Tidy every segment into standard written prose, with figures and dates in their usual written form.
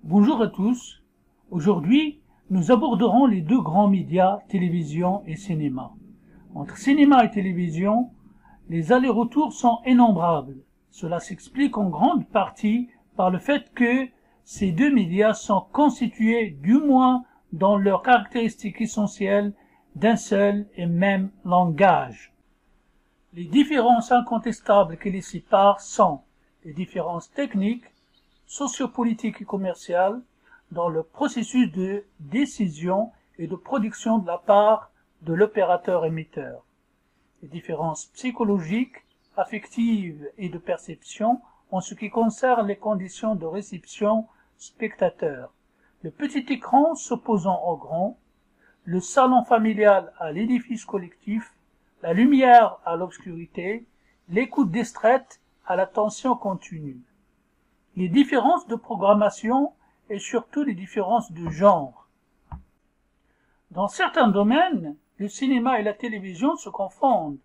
Bonjour à tous. Aujourd'hui, nous aborderons les deux grands médias, télévision et cinéma. Entre cinéma et télévision, les allers-retours sont innombrables. Cela s'explique en grande partie par le fait que ces deux médias sont constitués, du moins dans leurs caractéristiques essentielles, d'un seul et même langage. Les différences incontestables qui les séparent sont les différences techniques, sociopolitiques et commerciales dans le processus de décision et de production de la part de l'opérateur émetteur. Les différences psychologiques, affectives et de perception en ce qui concerne les conditions de réception spectateur. Le petit écran s'opposant au grand, le salon familial à l'édifice collectif, la lumière à l'obscurité, l'écoute distraite à l'attention continue. Les différences de programmation et surtout les différences de genre. Dans certains domaines, le cinéma et la télévision se confondent.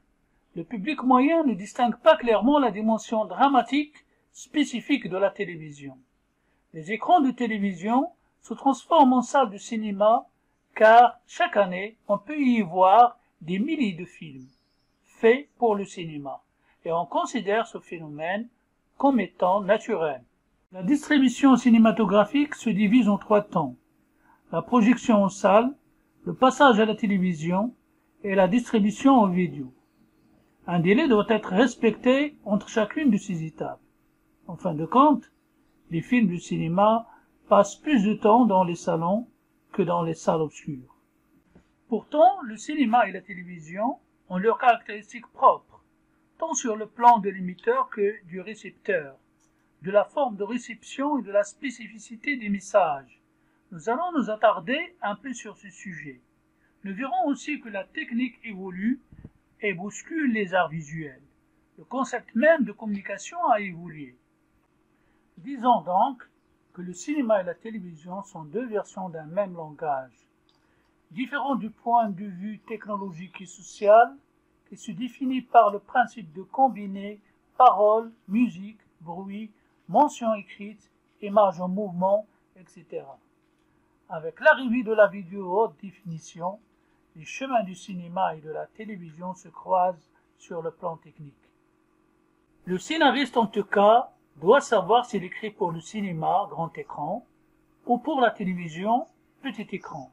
Le public moyen ne distingue pas clairement la dimension dramatique spécifique de la télévision. Les écrans de télévision se transforment en salles de cinéma car chaque année on peut y voir des milliers de films faits pour le cinéma et on considère ce phénomène comme étant naturel. La distribution cinématographique se divise en trois temps: la projection en salle, le passage à la télévision et la distribution en vidéo. Un délai doit être respecté entre chacune de ces étapes. En fin de compte, les films de cinéma passent plus de temps dans les salons que dans les salles obscures. Pourtant, le cinéma et la télévision ont leurs caractéristiques propres, tant sur le plan de l'émetteur que du récepteur, de la forme de réception et de la spécificité des messages. Nous allons nous attarder un peu sur ce sujet. Nous verrons aussi que la technique évolue et bouscule les arts visuels. Le concept même de communication a évolué. Disons donc que le cinéma et la télévision sont deux versions d'un même langage, différents du point de vue technologique et social, qui se définit par le principe de combiner paroles, musique, bruit, mentions écrites, images en mouvement, etc. Avec l'arrivée de la vidéo haute définition, les chemins du cinéma et de la télévision se croisent sur le plan technique. Le scénariste, en tout cas, doit savoir s'il écrit pour le cinéma, grand écran, ou pour la télévision, petit écran,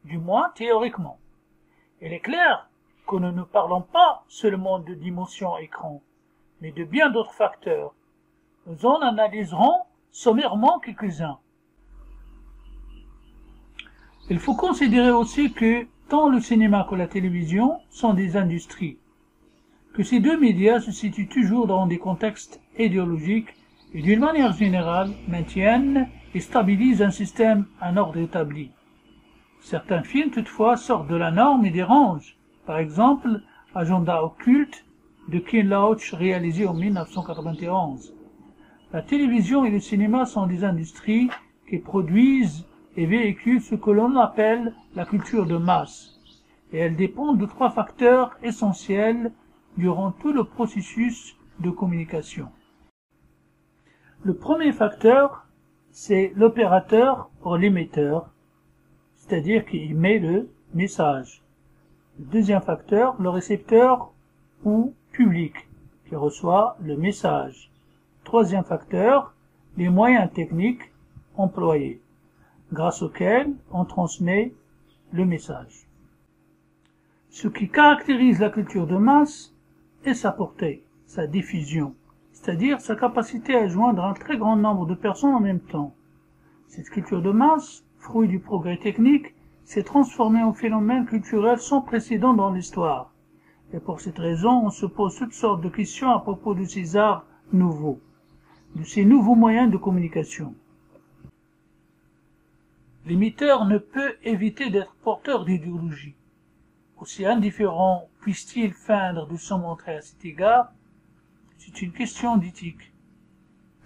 du moins théoriquement. Il est clair que nous ne parlons pas seulement de dimension écran, mais de bien d'autres facteurs. Nous en analyserons sommairement quelques-uns. Il faut considérer aussi que tant le cinéma que la télévision sont des industries, que ces deux médias se situent toujours dans des contextes idéologiques et d'une manière générale maintiennent et stabilisent un ordre établi. Certains films toutefois sortent de la norme et dérangent, par exemple Agenda occulte de Ken Loach réalisé en 1991. La télévision et le cinéma sont des industries qui produisent et véhiculent ce que l'on appelle la culture de masse, et elles dépendent de trois facteurs essentiels durant tout le processus de communication. Le premier facteur, c'est l'opérateur ou l'émetteur, c'est-à-dire qui émet le message. Le deuxième facteur, le récepteur ou public, qui reçoit le message. Troisième facteur, les moyens techniques employés, grâce auxquels on transmet le message. Ce qui caractérise la culture de masse est sa portée, sa diffusion, c'est-à-dire sa capacité à joindre un très grand nombre de personnes en même temps. Cette culture de masse, fruit du progrès technique, s'est transformée en phénomène culturel sans précédent dans l'histoire. Et pour cette raison, on se pose toutes sortes de questions à propos de ces arts nouveaux, de ces nouveaux moyens de communication. L'émetteur ne peut éviter d'être porteur d'idéologie. Aussi indifférent puisse-t-il feindre de se montrer à cet égard, c'est une question d'éthique.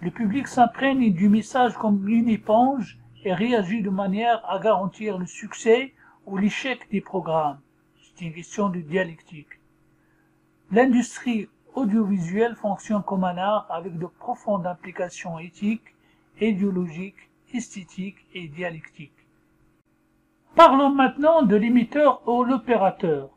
Le public s'imprègne du message comme une éponge et réagit de manière à garantir le succès ou l'échec des programmes. C'est une question de dialectique. L'industrie audiovisuelle fonctionne comme un art avec de profondes implications éthiques, idéologiques esthétique et dialectique. Parlons maintenant de l'émetteur ou l'opérateur.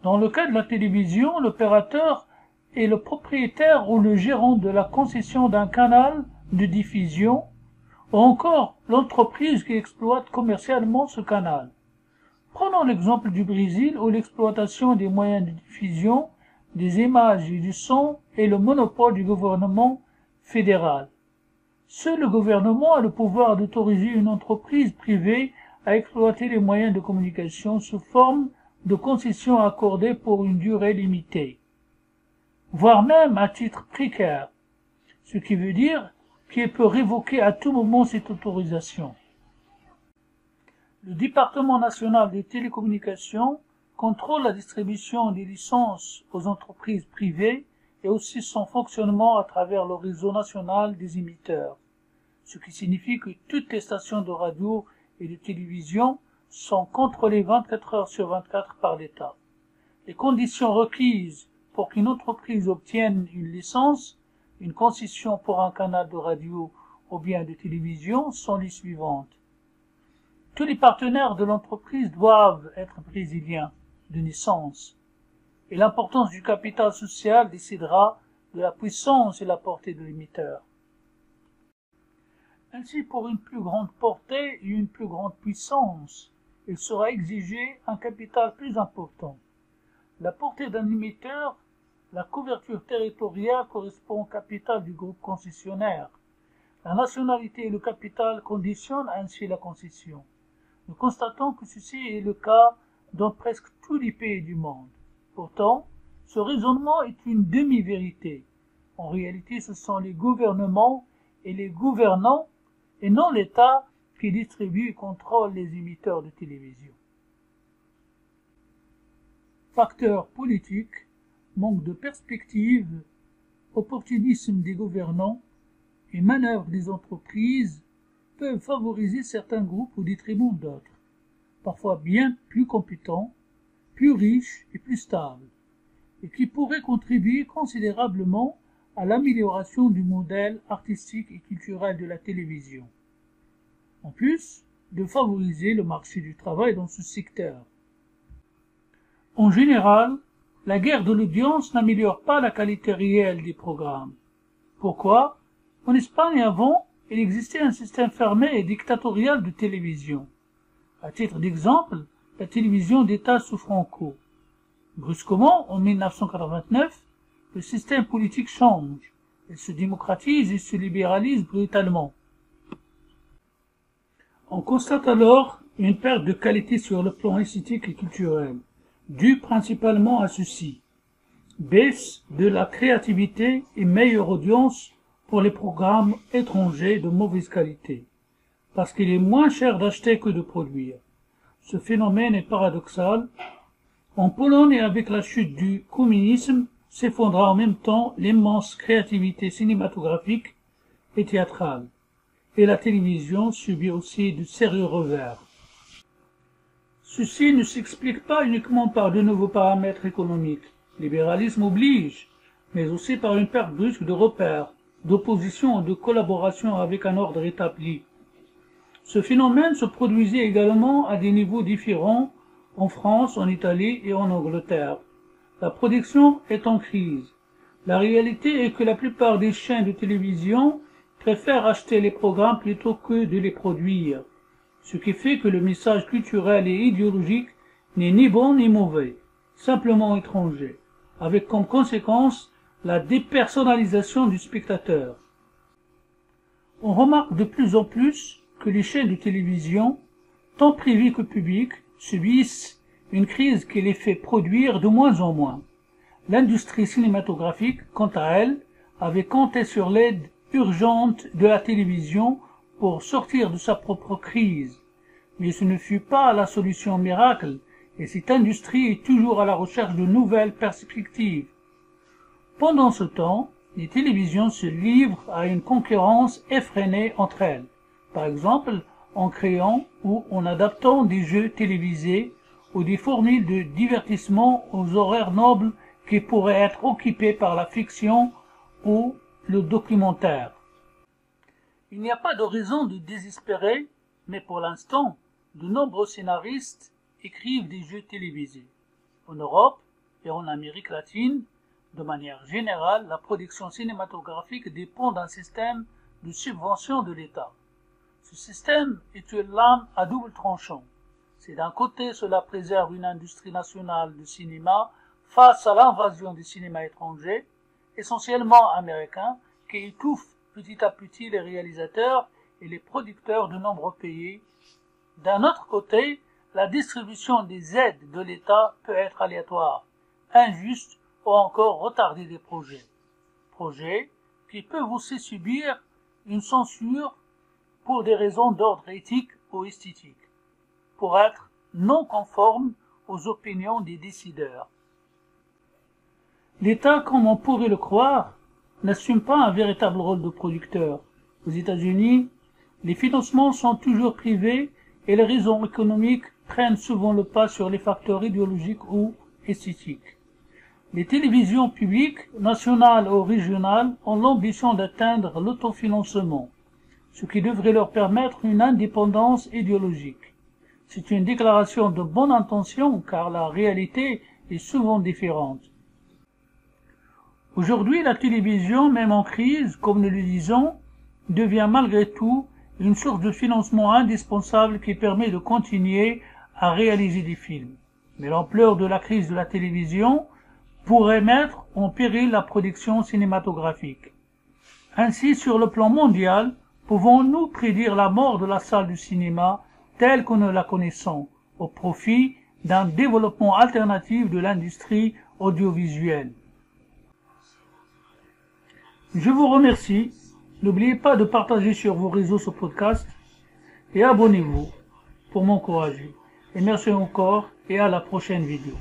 Dans le cas de la télévision, l'opérateur est le propriétaire ou le gérant de la concession d'un canal de diffusion ou encore l'entreprise qui exploite commercialement ce canal. Prenons l'exemple du Brésil où l'exploitation des moyens de diffusion, des images et du son est le monopole du gouvernement fédéral. Seul le gouvernement a le pouvoir d'autoriser une entreprise privée à exploiter les moyens de communication sous forme de concessions accordées pour une durée limitée, voire même à titre précaire, ce qui veut dire qu'il peut révoquer à tout moment cette autorisation. Le département national des télécommunications contrôle la distribution des licences aux entreprises privées et aussi son fonctionnement à travers le réseau national des émetteurs, ce qui signifie que toutes les stations de radio et de télévision sont contrôlées 24 heures sur 24 par l'État. Les conditions requises pour qu'une entreprise obtienne une licence, une concession pour un canal de radio ou bien de télévision sont les suivantes. Tous les partenaires de l'entreprise doivent être brésiliens de naissance, et l'importance du capital social décidera de la puissance et la portée de l'émetteur. Ainsi, pour une plus grande portée et une plus grande puissance, il sera exigé un capital plus important. La portée d'un émetteur, la couverture territoriale correspond au capital du groupe concessionnaire. La nationalité et le capital conditionnent ainsi la concession. Nous constatons que ceci est le cas dans presque tous les pays du monde. Pourtant, ce raisonnement est une demi-vérité. En réalité, ce sont les gouvernements et les gouvernants et non l'État qui distribue et contrôle les émetteurs de télévision. Facteurs politiques, manque de perspective, opportunisme des gouvernants et manœuvres des entreprises peuvent favoriser certains groupes au détriment d'autres, parfois bien plus compétents, plus riches et plus stables, et qui pourraient contribuer considérablement à l'amélioration du modèle artistique et culturel de la télévision, en plus de favoriser le marché du travail dans ce secteur. En général, la guerre de l'audience n'améliore pas la qualité réelle des programmes. Pourquoi? En Espagne avant, il existait un système fermé et dictatorial de télévision. À titre d'exemple, la télévision d'État sous Franco. Brusquement, en 1989, le système politique change. Il se démocratise et se libéralise brutalement. On constate alors une perte de qualité sur le plan esthétique et culturel, due principalement à ceci. Baisse de la créativité et meilleure audience pour les programmes étrangers de mauvaise qualité, parce qu'il est moins cher d'acheter que de produire. Ce phénomène est paradoxal. En Pologne et avec la chute du communisme, s'effondra en même temps l'immense créativité cinématographique et théâtrale, et la télévision subit aussi de sérieux revers. Ceci ne s'explique pas uniquement par de nouveaux paramètres économiques, libéralisme oblige, mais aussi par une perte brusque de repères, d'opposition et de collaboration avec un ordre établi. Ce phénomène se produisait également à des niveaux différents en France, en Italie et en Angleterre. La production est en crise. La réalité est que la plupart des chaînes de télévision préfèrent acheter les programmes plutôt que de les produire, ce qui fait que le message culturel et idéologique n'est ni bon ni mauvais, simplement étranger, avec comme conséquence la dépersonnalisation du spectateur. On remarque de plus en plus que les chaînes de télévision, tant privées que publiques, subissent une crise qui les fait produire de moins en moins. L'industrie cinématographique, quant à elle, avait compté sur l'aide urgente de la télévision pour sortir de sa propre crise. Mais ce ne fut pas la solution miracle, et cette industrie est toujours à la recherche de nouvelles perspectives. Pendant ce temps, les télévisions se livrent à une concurrence effrénée entre elles, par exemple en créant ou en adaptant des jeux télévisés ou des formules de divertissement aux horaires nobles qui pourraient être occupés par la fiction ou le documentaire. Il n'y a pas de raison de désespérer, mais pour l'instant, de nombreux scénaristes écrivent des jeux télévisés. En Europe et en Amérique latine, de manière générale, la production cinématographique dépend d'un système de subvention de l'État. Ce système est une lame à double tranchant. C'est d'un côté, cela préserve une industrie nationale de cinéma face à l'invasion du cinéma étranger, essentiellement américain, qui étouffe petit à petit les réalisateurs et les producteurs de nombreux pays. D'un autre côté, la distribution des aides de l'État peut être aléatoire, injuste ou encore retarder des projets. Projets qui peuvent aussi subir une censure pour des raisons d'ordre éthique ou esthétique, pour être non conformes aux opinions des décideurs. L'État, comme on pourrait le croire, n'assume pas un véritable rôle de producteur. Aux États-Unis, les financements sont toujours privés et les raisons économiques prennent souvent le pas sur les facteurs idéologiques ou esthétiques. Les télévisions publiques, nationales ou régionales, ont l'ambition d'atteindre l'autofinancement, ce qui devrait leur permettre une indépendance idéologique. C'est une déclaration de bonne intention car la réalité est souvent différente. Aujourd'hui, la télévision, même en crise, comme nous le disons, devient malgré tout une source de financement indispensable qui permet de continuer à réaliser des films. Mais l'ampleur de la crise de la télévision pourrait mettre en péril la production cinématographique. Ainsi, sur le plan mondial, pouvons-nous prédire la mort de la salle du cinéma telle que nous la connaissons, au profit d'un développement alternatif de l'industrie audiovisuelle? Je vous remercie. N'oubliez pas de partager sur vos réseaux ce podcast et abonnez-vous pour m'encourager. Et merci encore et à la prochaine vidéo.